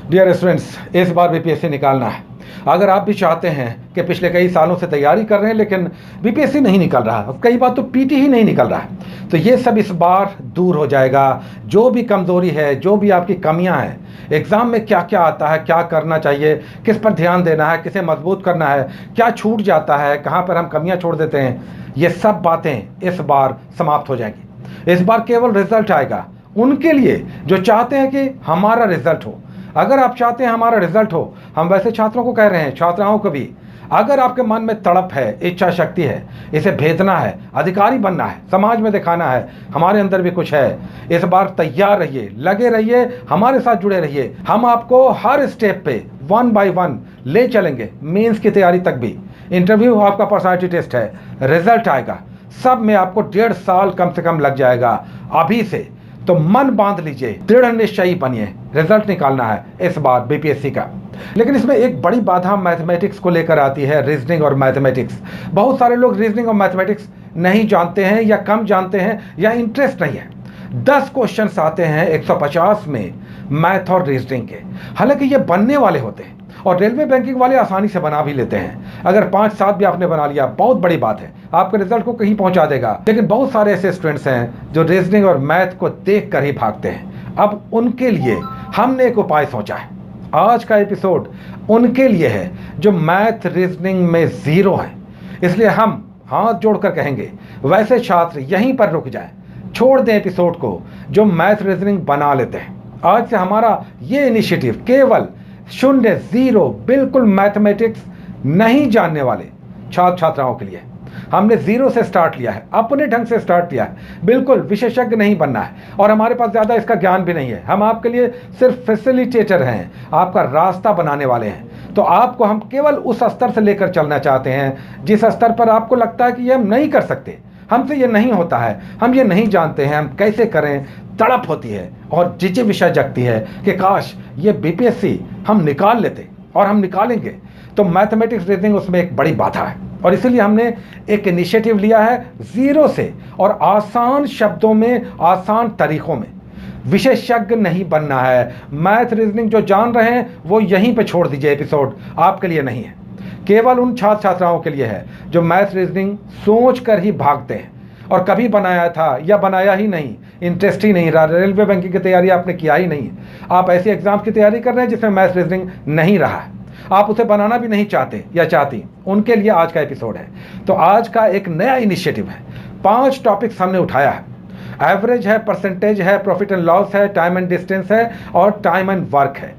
Dear students, इस बार BPSC निकालना है। अगर आप भी चाहते हैं कि पिछले कई सालों से तैयारी कर रहे हैं लेकिन बीपीएससी नहीं निकल रहा है, कई बार तो पीटी ही नहीं निकल रहा है, तो ये सब इस बार दूर हो जाएगा। जो भी कमज़ोरी है, जो भी आपकी कमियां हैं, एग्ज़ाम में क्या क्या आता है, क्या करना चाहिए, किस पर ध्यान देना है, किसे मजबूत करना है, क्या छूट जाता है, कहाँ पर हम कमियाँ छोड़ देते हैं, ये सब बातें इस बार समाप्त हो जाएंगी। इस बार केवल रिजल्ट आएगा उनके लिए जो चाहते हैं कि हमारा रिजल्ट हो। अगर आप चाहते हैं हमारा रिजल्ट हो, हम वैसे छात्रों को कह रहे हैं, छात्राओं को भी, अगर आपके मन में तड़प है, इच्छा शक्ति है, इसे भेजना है, अधिकारी बनना है, समाज में दिखाना है हमारे अंदर भी कुछ है, इस बार तैयार रहिए, लगे रहिए, हमारे साथ जुड़े रहिए। हम आपको हर स्टेप पे 1 बाय 1 ले चलेंगे, मेंस की तैयारी तक भी। इंटरव्यू आपका पर्सनालिटी टेस्ट है, रिजल्ट आएगा, सब में आपको 1.5 साल कम से कम लग जाएगा अभी से। तो मन बांध लीजिए, दृढ़ निश्चयी बनिए, रिजल्ट निकालना है इस बार बीपीएससी का। लेकिन इसमें एक बड़ी बाधा मैथमेटिक्स को लेकर आती है, रीजनिंग और मैथमेटिक्स। बहुत सारे लोग रीजनिंग और मैथमेटिक्स नहीं जानते हैं, या कम जानते हैं, या इंटरेस्ट नहीं है। 10 क्वेश्चंस आते हैं 150 में मैथ और रीजनिंग के। हालांकि ये बनने वाले होते हैं और रेलवे बैंकिंग वाले आसानी से बना भी लेते हैं। अगर 5-7 भी आपने बना लिया, बहुत बड़ी बात है, आपके रिजल्ट को कहीं पहुंचा देगा। लेकिन बहुत सारे ऐसे स्टूडेंट्स हैं जो रीजनिंग और मैथ को देख कर ही भागते हैं। अब उनके लिए हमने एक उपाय सोचा है। आज का एपिसोड उनके लिए है जो मैथ रीजनिंग में जीरो है। इसलिए हम हाथ जोड़कर कहेंगे, वैसे छात्र यहीं पर रुक जाएं, छोड़ दें एपिसोड को जो मैथ रीजनिंग बना लेते हैं। आज से हमारा ये इनिशिएटिव केवल 0 बिल्कुल मैथमेटिक्स नहीं जानने वाले छात्र छात्राओं के लिए। हमने 0 से स्टार्ट लिया है, अपने ढंग से स्टार्ट किया है। बिल्कुल विशेषज्ञ नहीं बनना है और हमारे पास ज़्यादा इसका ज्ञान भी नहीं है। हम आपके लिए सिर्फ फैसिलिटेटर हैं, आपका रास्ता बनाने वाले हैं। तो आपको हम केवल उस स्तर से लेकर चलना चाहते हैं जिस स्तर पर आपको लगता है कि ये हम नहीं कर सकते, हमसे ये नहीं होता है, हम ये नहीं जानते हैं, हम कैसे करें। तड़प होती है और जिज्ञासा जगती है कि काश ये बीपीएससी हम निकाल लेते, और हम निकालेंगे। तो मैथमेटिक्स रीजनिंग उसमें एक बड़ी बाधा है और इसीलिए हमने एक इनिशिएटिव लिया है 0 से, और आसान शब्दों में, आसान तरीकों में। विशेषज्ञ नहीं बनना है। मैथ रीजनिंग जो जान रहे हैं वो यहीं पे छोड़ दीजिए, एपिसोड आपके लिए नहीं है। केवल उन छात्र छात्राओं के लिए है जो मैथ रीजनिंग सोच कर ही भागते हैं और कभी बनाया था या बनाया ही नहीं, इंटरेस्ट ही नहीं रहा, रेलवे बैंकिंग की तैयारी आपने किया ही नहीं, आप ऐसे एग्जाम की तैयारी कर रहे हैं जिसमें मैथ रीजनिंग नहीं रहा है, आप उसे बनाना भी नहीं चाहते या चाहती, उनके लिए आज का एपिसोड है। तो आज का एक नया इनिशिएटिव है। 5 टॉपिक्स हमने उठाया है। एवरेज है, परसेंटेज है, प्रॉफिट एंड लॉस है, टाइम एंड डिस्टेंस है, और टाइम एंड वर्क है।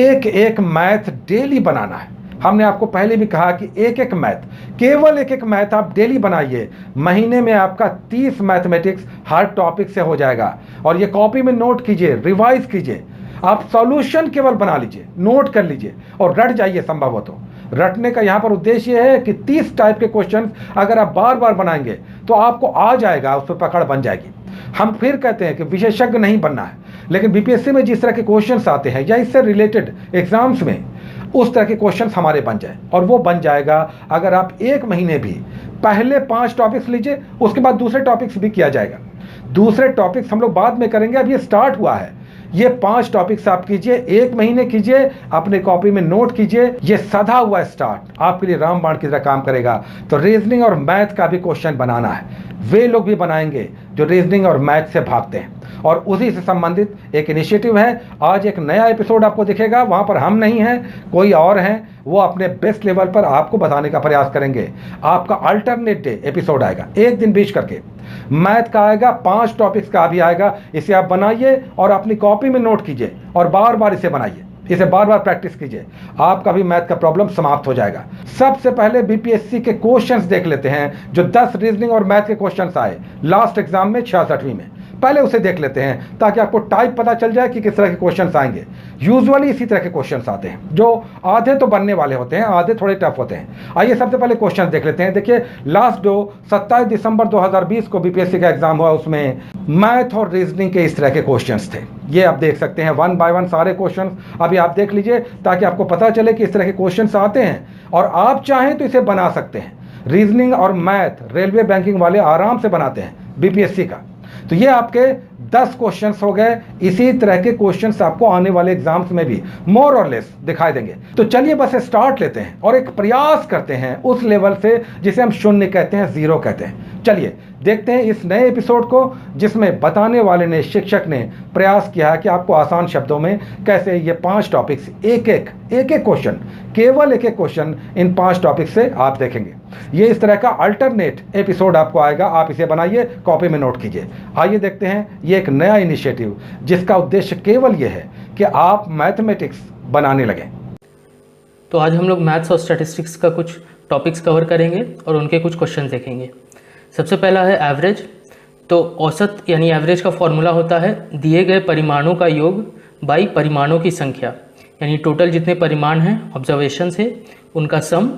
एक एक मैथ डेली बनाना है। हमने आपको पहले भी कहा कि एक एक मैथ, केवल एक एक मैथ आप डेली बनाइए। महीने में आपका 30 मैथमेटिक्स हर टॉपिक से हो जाएगा। और ये कॉपी में नोट कीजिए, रिवाइज कीजिए, आप सॉल्यूशन केवल बना लीजिए, नोट कर लीजिए और रट जाइए संभव हो तो। रटने का यहाँ पर उद्देश्य है कि 30 टाइप के क्वेश्चन अगर आप बार बार बनाएंगे तो आपको आ जाएगा, उस पर पकड़ बन जाएगी। हम फिर कहते हैं कि विशेषज्ञ नहीं बनना है, लेकिन बीपीएससी में जिस तरह के क्वेश्चंस आते हैं या इससे रिलेटेड एग्जाम्स में, उस तरह के क्वेश्चंस हमारे बन जाए। और वो बन जाएगा अगर आप 1 महीने भी पहले 5 टॉपिक्स लीजिए, उसके बाद दूसरे टॉपिक्स भी किया जाएगा। दूसरे टॉपिक्स हम लोग बाद में करेंगे, अब ये स्टार्ट हुआ है। ये 5 टॉपिक्स आप कीजिए, 1 महीने कीजिए, अपने कॉपी में नोट कीजिए। ये सधा हुआ स्टार्ट आपके लिए रामबाण की तरह काम करेगा। तो रीजनिंग और मैथ का भी क्वेश्चन बनाना है, वे लोग भी बनाएंगे जो रीजनिंग और मैथ से भागते हैं, और उसी से संबंधित एक इनिशिएटिव है। आज एक नया एपिसोड आपको दिखेगा, वहां पर हम नहीं हैं, कोई और हैं, वो अपने बेस्ट लेवल पर आपको बताने का प्रयास करेंगे। आपका अल्टरनेट डे एपिसोड आएगा, एक दिन बीच करके मैथ का आएगा, 5 टॉपिक्स का भी आएगा। इसे आप बनाइए और अपनी कॉपी में नोट कीजिए और बार बार इसे बनाइए, इसे बार बार प्रैक्टिस कीजिए, आपका भी मैथ का प्रॉब्लम समाप्त हो जाएगा। सबसे पहले बीपीएससी के क्वेश्चंस देख लेते हैं, जो 10 रीजनिंग और मैथ के क्वेश्चंस आए लास्ट एग्जाम में 66वीं में। पहले उसे देख लेते हैं ताकि आपको टाइप पता चल जाए कि किस तरह के क्वेश्चंस आएंगे। यूजुअली इसी तरह के क्वेश्चंस आते हैं, जो आधे तो बनने वाले होते हैं, आधे थोड़े टफ होते हैं। आइए सबसे पहले क्वेश्चंस देख लेते हैं। देखिए, लास्ट जो 27 दिसंबर 2020 को बीपीएससी का एग्जाम हुआ, उसमें मैथ और रीजनिंग के इस तरह के क्वेश्चंस थे। ये आप देख सकते हैं 1 बाय 1 सारे क्वेश्चन अभी आप देख लीजिए ताकि आपको पता चले कि इस तरह के क्वेश्चंस आते हैं और आप चाहें तो इसे बना सकते हैं। रीजनिंग और मैथ रेलवे बैंकिंग वाले आराम से बनाते हैं बीपीएससी का। तो ये आपके 10 क्वेश्चंस हो गए। इसी तरह के क्वेश्चंस आपको आने वाले एग्जाम्स में भी मोर और लेस दिखाई देंगे। तो चलिए बस स्टार्ट लेते हैं और एक प्रयास करते हैं उस लेवल से जिसे हम शून्य कहते हैं, जीरो कहते हैं। चलिए देखते हैं इस नए एपिसोड को, जिसमें बताने वाले ने, शिक्षक ने प्रयास किया है कि आपको आसान शब्दों में कैसे ये 5 टॉपिक्स, एक एक क्वेश्चन, केवल एक क्वेश्चन इन 5 टॉपिक से आप देखेंगे। ये इस तरह का अल्टरनेट एपिसोड आपको आएगा। आप इसे बनाइए, कॉपी में नोट कीजिए। आइए देखते हैं ये एक नया इनिशिएटिव जिसका उद्देश्य केवल ये है कि आप मैथमेटिक्स बनाने लगें। तो आज हम लोग मैथ्स और स्टैटिस्टिक्स का कुछ टॉपिक्स कवर करेंगे और उनके कुछ क्वेश्चन देखेंगे। सबसे पहला है एवरेज। तो औसत यानी एवरेज का फॉर्मूला होता है दिए गए परिमाणों का योग बाई परिमाणों की संख्या, यानी टोटल जितने परिमाण हैं ऑब्जर्वेशन से उनका सम,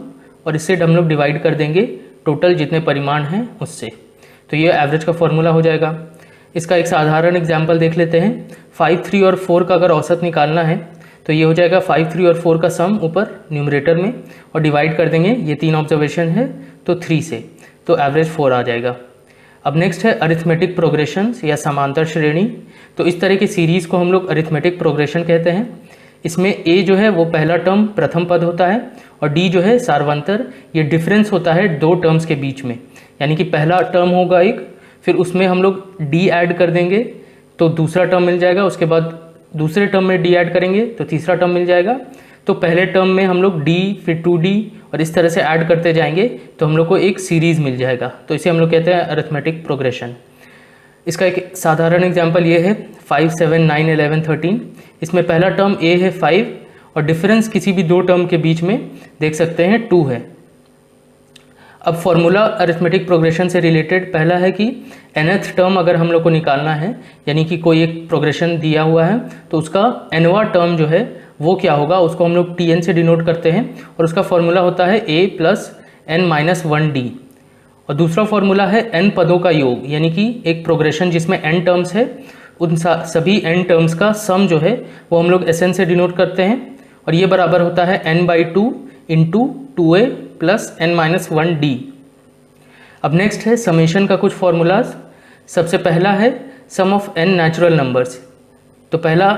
और इससे हम लोग डिवाइड कर देंगे टोटल जितने परिमाण हैं उससे। तो ये एवरेज का फॉर्मूला हो जाएगा। इसका एक साधारण एग्जाम्पल देख लेते हैं। 5, 3 और 4 का अगर औसत निकालना है तो ये हो जाएगा 5, 3 और 4 का सम ऊपर न्यूमरेटर में, और डिवाइड कर देंगे, ये 3 ऑब्जर्वेशन है तो 3 से, तो एवरेज 4 आ जाएगा। अब नेक्स्ट है अरिथमेटिक प्रोग्रेशंस या समांतर श्रेणी। तो इस तरह की सीरीज़ को हम लोग अरिथमेटिक प्रोग्रेशन कहते हैं। इसमें ए जो है वो पहला टर्म प्रथम पद होता है, और डी जो है सार्वंतर, ये डिफरेंस होता है 2 टर्म्स के बीच में, यानी कि पहला टर्म होगा एक, फिर उसमें हम लोग डी ऐड कर देंगे तो दूसरा टर्म मिल जाएगा, उसके बाद दूसरे टर्म में डी ऐड करेंगे तो तीसरा टर्म मिल जाएगा। तो पहले टर्म में हम लोग डी, फिर 2d और इस तरह से ऐड करते जाएंगे तो हम लोग को एक सीरीज़ मिल जाएगा। तो इसे हम लोग कहते हैं अरिथमेटिक प्रोग्रेशन। इसका एक साधारण एग्जांपल ये है 5, 7, 9, 11, 13। इसमें पहला टर्म a है 5 और डिफरेंस किसी भी 2 टर्म के बीच में देख सकते हैं 2 है। अब फॉर्मूला अरिथमेटिक प्रोग्रेशन से रिलेटेड पहला है कि nth टर्म अगर हम लोग को निकालना है, यानी कि कोई एक प्रोग्रेशन दिया हुआ है तो उसका nवां टर्म जो है वो क्या होगा, उसको हम लोग tn से डिनोट करते हैं, और उसका फॉर्मूला होता है a + n-1d। और दूसरा फॉर्मूला है n पदों का योग, यानी कि एक प्रोग्रेशन जिसमें n टर्म्स है, उन सभी n टर्म्स का सम जो है वो हम लोग Sn से डिनोट करते हैं, और ये बराबर होता है n/2 × 2a + n-1d। अब नेक्स्ट है समेशन का कुछ फॉर्मूलाज। सबसे पहला है sum of n natural numbers. तो पहला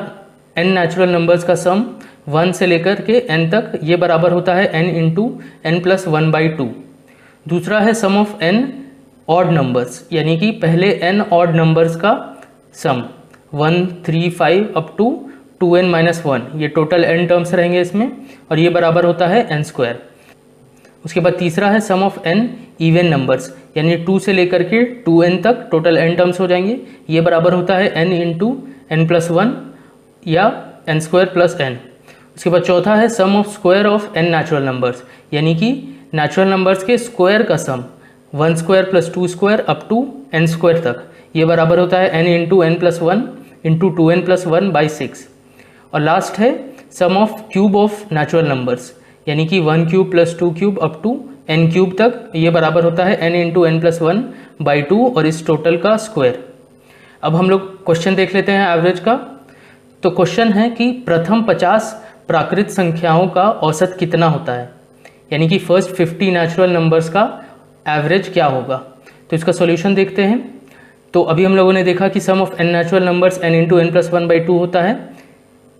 n नेचुरल नंबर्स का सम 1 से लेकर के n तक, ये बराबर होता है n × n + 1/2। दूसरा है sum of n odd numbers, यानी कि पहले n ऑड नंबर्स का सम 1, 3, 5 अप टू 2n-1, ये टोटल n टर्म्स रहेंगे इसमें, और ये बराबर होता है n²। उसके बाद तीसरा है sum of n even numbers, यानी 2 से लेकर के 2n तक टोटल n टर्म्स हो जाएंगे, ये बराबर होता है n × n + 1 या n² + n। उसके बाद चौथा है sum of square of n natural numbers, यानी कि नेचुरल नंबर्स के स्क्वायर का सम 1² + 2² अप टू n² तक, ये बराबर होता है n × n + 1 × 2n + 1/6। और लास्ट है sum of cube of natural numbers, यानी कि 1³ + 2³ अप टू n³ तक, ये बराबर होता है n × n + 1/2 और इस टोटल का स्क्वायर। अब हम लोग क्वेश्चन देख लेते हैं एवरेज का। तो क्वेश्चन है कि प्रथम 50 प्राकृत संख्याओं का औसत कितना होता है, यानी कि फर्स्ट 50 नेचुरल नंबर्स का एवरेज क्या होगा। तो इसका सॉल्यूशन देखते हैं। तो अभी हम लोगों ने देखा कि sum of n natural numbers n × n + 1/2 होता है।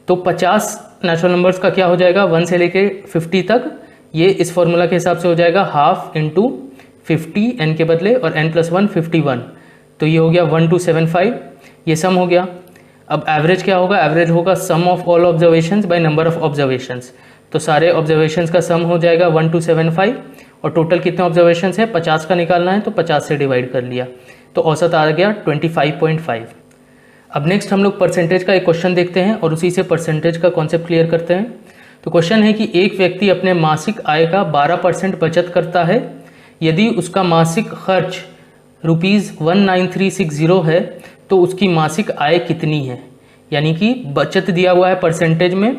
तो 50 नेचुरल नंबर्स का क्या हो जाएगा, 1 से लेके 50 तक, ये इस फॉर्मूला के हिसाब से हो जाएगा हाफ × 50 n के बदले, और n + 1 51, तो ये हो गया 1275, ये सम हो गया। अब एवरेज क्या होगा, एवरेज होगा sum of all observations by number of observations. तो सारे ऑब्जर्वेशंस का सम हो जाएगा 1275, और टोटल कितने ऑब्जर्वेशंस है, 50 का निकालना है तो 50 से डिवाइड कर लिया, तो औसत आ गया 25.5। अब नेक्स्ट हम लोग परसेंटेज का एक क्वेश्चन देखते हैं और उसी से परसेंटेज का कॉन्सेप्ट क्लियर करते हैं। तो क्वेश्चन है कि एक व्यक्ति अपने मासिक आय का 12% बचत करता है, यदि उसका मासिक खर्च ₹19360 है तो उसकी मासिक आय कितनी है। यानी कि बचत दिया हुआ है परसेंटेज में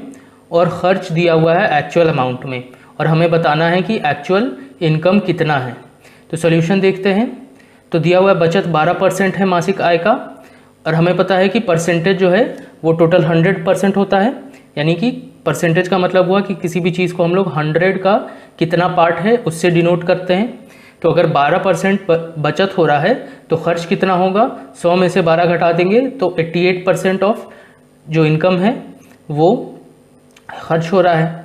और खर्च दिया हुआ है एक्चुअल अमाउंट में, और हमें बताना है कि एक्चुअल इनकम कितना है। तो सॉल्यूशन देखते हैं। तो दिया हुआ बचत 12% है मासिक आय का, और हमें पता है कि परसेंटेज जो है वो टोटल 100% होता है। यानी कि परसेंटेज का मतलब हुआ कि किसी भी चीज़ को हम लोग 100 का कितना पार्ट है उससे डिनोट करते हैं। तो अगर 12% बचत हो रहा है तो खर्च कितना होगा, 100 में से 12 घटा देंगे तो 88% ऑफ जो इनकम है वो खर्च हो रहा है।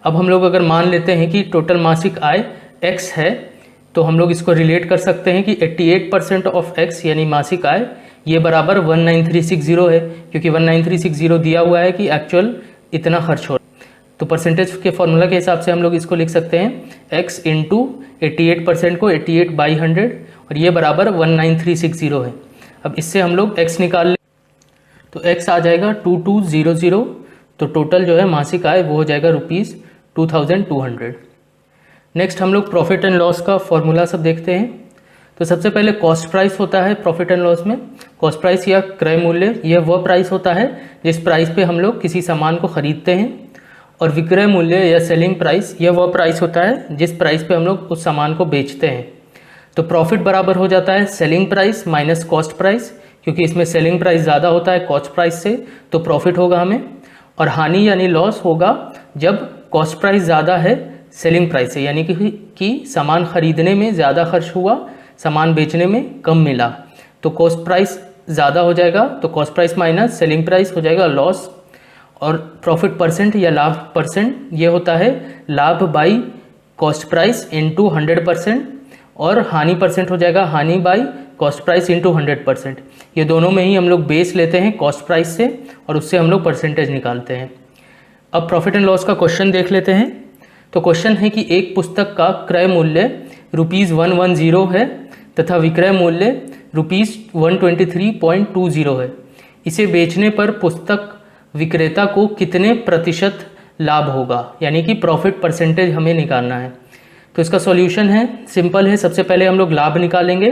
अब हम लोग अगर मान लेते हैं कि टोटल मासिक आय x है, तो हम लोग इसको रिलेट कर सकते हैं कि 88% ऑफ x यानी मासिक आय ये बराबर 19360 है, क्योंकि 19360 दिया हुआ है कि एक्चुअल इतना खर्च हो। तो परसेंटेज के फॉर्मूला के हिसाब से हम लोग इसको लिख सकते हैं x इंटू 88% को 88/100 और ये बराबर 19360 है। अब इससे हम लोग x निकाल लें तो x आ जाएगा 2200, तो टोटल जो है मासिक आय वो हो जाएगा ₹2200। नेक्स्ट हम लोग प्रॉफिट एंड लॉस का फॉर्मूला सब देखते हैं। तो सबसे पहले कॉस्ट प्राइस होता है प्रॉफिट एंड लॉस में। कॉस्ट प्राइस या क्रय मूल्य यह वह प्राइस होता है जिस प्राइस पे हम लोग किसी सामान को खरीदते हैं, और विक्रय मूल्य या सेलिंग प्राइस यह वह प्राइस होता है जिस प्राइस पे हम लोग उस सामान को बेचते हैं। तो प्रॉफिट बराबर हो जाता है selling price minus cost price, क्योंकि इसमें सेलिंग प्राइस ज़्यादा होता है कॉस्ट प्राइस से, तो प्रॉफिट होगा हमें। और हानि यानी लॉस होगा जब कॉस्ट प्राइस ज़्यादा है सेलिंग प्राइस से, यानी कि सामान खरीदने में ज़्यादा खर्च हुआ, सामान बेचने में कम मिला, तो कॉस्ट प्राइस ज़्यादा हो जाएगा, तो cost price minus selling price हो जाएगा लॉस। और प्रॉफिट परसेंट या लाभ परसेंट ये होता है लाभ बाई कॉस्ट प्राइस इंटू 100%, और हानि परसेंट हो जाएगा हानि बाई कॉस्ट प्राइस इंटू 100%। ये दोनों में ही हम लोग बेस लेते हैं कॉस्ट प्राइस से और उससे हम लोग परसेंटेज निकालते हैं। अब प्रॉफिट एंड लॉस का क्वेश्चन देख लेते हैं। तो क्वेश्चन है कि एक पुस्तक का क्रय मूल्य ₹110 है तथा विक्रय मूल्य ₹123.20 है। इसे बेचने पर पुस्तक विक्रेता को कितने प्रतिशत लाभ होगा, यानी कि प्रॉफिट परसेंटेज हमें निकालना है। तो इसका सॉल्यूशन है सिंपल है। सबसे पहले हम लोग लाभ निकालेंगे।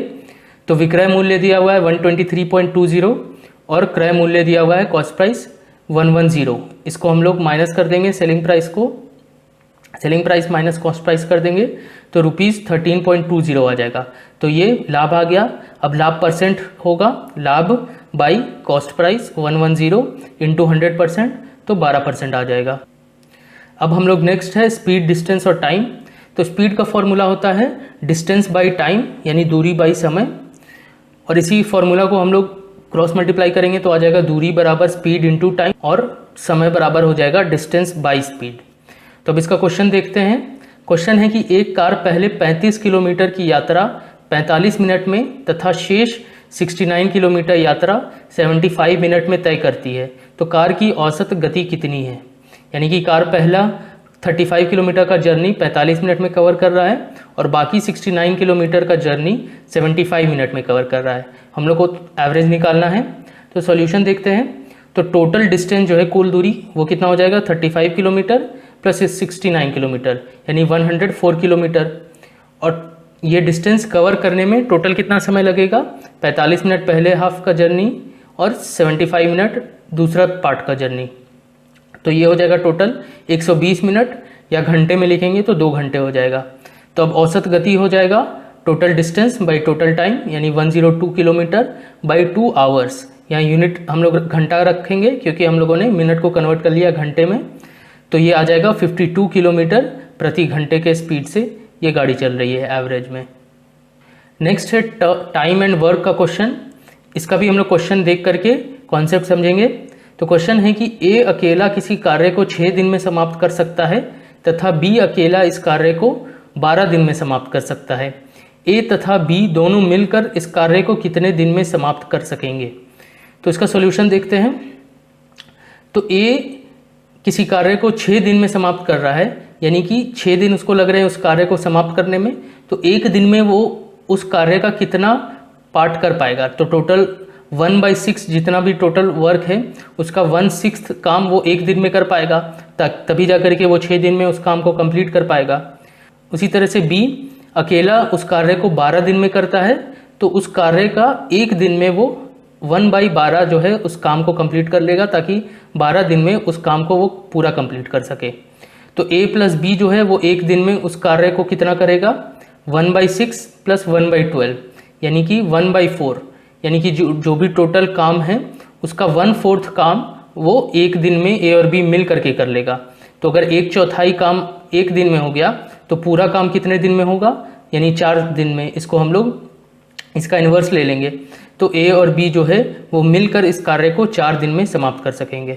तो विक्रय मूल्य दिया हुआ है 123.20 और क्रय मूल्य दिया हुआ है कॉस्ट प्राइस 110। इसको हम लोग माइनस कर देंगे सेलिंग प्राइस को, selling price minus cost price कर देंगे तो ₹13.20 आ जाएगा। तो ये लाभ आ गया। अब लाभ परसेंट होगा लाभ बाई कॉस्ट प्राइस 110 इंटू 100%, तो 12% आ जाएगा। अब हम लोग नेक्स्ट है स्पीड, डिस्टेंस और टाइम। तो स्पीड का फॉर्मूला होता है डिस्टेंस बाई टाइम, यानी दूरी बाई समय, और इसी फॉर्मूला को हम लोग क्रॉस मल्टीप्लाई करेंगे तो आ जाएगा दूरी बराबर स्पीड इंटू टाइम और समय बराबर हो जाएगा डिस्टेंस बाई स्पीड। तो अब इसका क्वेश्चन देखते हैं। क्वेश्चन है कि एक कार पहले 35 किलोमीटर की यात्रा 45 मिनट में तथा शेष 69 किलोमीटर यात्रा 75 मिनट में तय करती है, तो कार की औसत गति कितनी है। यानी कि कार पहला 35 किलोमीटर का जर्नी 45 मिनट में कवर कर रहा है और बाकी 69 किलोमीटर का जर्नी 75 मिनट में कवर कर रहा है। हम लोग को एवरेज निकालना है। तो सॉल्यूशन देखते हैं। तो टोटल डिस्टेंस जो है कुल दूरी वो कितना हो जाएगा 35 किलोमीटर प्लस 69 किलोमीटर यानी 104 किलोमीटर। और ये डिस्टेंस कवर करने में टोटल कितना समय लगेगा, 45 मिनट पहले हाफ का जर्नी और 75 मिनट दूसरा पार्ट का जर्नी। तो ये हो जाएगा टोटल 120 मिनट, या घंटे में लिखेंगे तो 2 घंटे हो जाएगा। तो अब औसत गति हो जाएगा total distance by total time, यानी 102 किलोमीटर बाई 2 आवर्स। यहाँ यूनिट हम लोग घंटा रखेंगे क्योंकि हम लोगों ने मिनट को कन्वर्ट कर लिया घंटे में। तो ये आ जाएगा 52 किलोमीटर प्रति घंटे के स्पीड से ये गाड़ी चल रही है एवरेज में। नेक्स्ट है टाइम एंड वर्क का क्वेश्चन। इसका भी हम लोग क्वेश्चन देख करके कॉन्सेप्ट समझेंगे। तो क्वेश्चन है कि ए अकेला किसी कार्य को 6 दिन में समाप्त कर सकता है तथा बी अकेला इस कार्य को 12 दिन में समाप्त कर सकता है। ए तथा बी दोनों मिलकर इस कार्य को कितने दिन में समाप्त कर सकेंगे। तो इसका सॉल्यूशन देखते हैं। तो ए किसी कार्य को 6 दिन में समाप्त कर रहा है, यानी कि 6 दिन उसको लग रहे हैं उस कार्य को समाप्त करने में, तो एक दिन में वो उस कार्य का कितना पार्ट कर पाएगा। तो टोटल 1/6 जितना भी टोटल वर्क है उसका 1/6 काम वो एक दिन में कर पाएगा, तभी जा करके वो 6 दिन में उस काम को कंप्लीट कर पाएगा। उसी तरह से बी अकेला उस कार्य को 12 दिन में करता है, तो उस कार्य का एक दिन में वो 1/12 जो है उस काम को कंप्लीट कर लेगा, ताकि 12 दिन में उस काम को वो पूरा कंप्लीट कर सके। तो ए प्लस बी जो है वो एक दिन में उस कार्य को कितना करेगा 1/6 प्लस 1/12 यानी कि 1/4, यानी कि जो भी टोटल काम है उसका 1/4 काम वो एक दिन में ए और बी मिल करके कर लेगा। तो अगर 1/4 काम एक दिन में हो गया तो पूरा काम कितने दिन में होगा यानी 4 दिन में, इसको हम लोग इसका इन्वर्स ले लेंगे तो A और B जो है वो मिलकर इस कार्य को 4 दिन में समाप्त कर सकेंगे।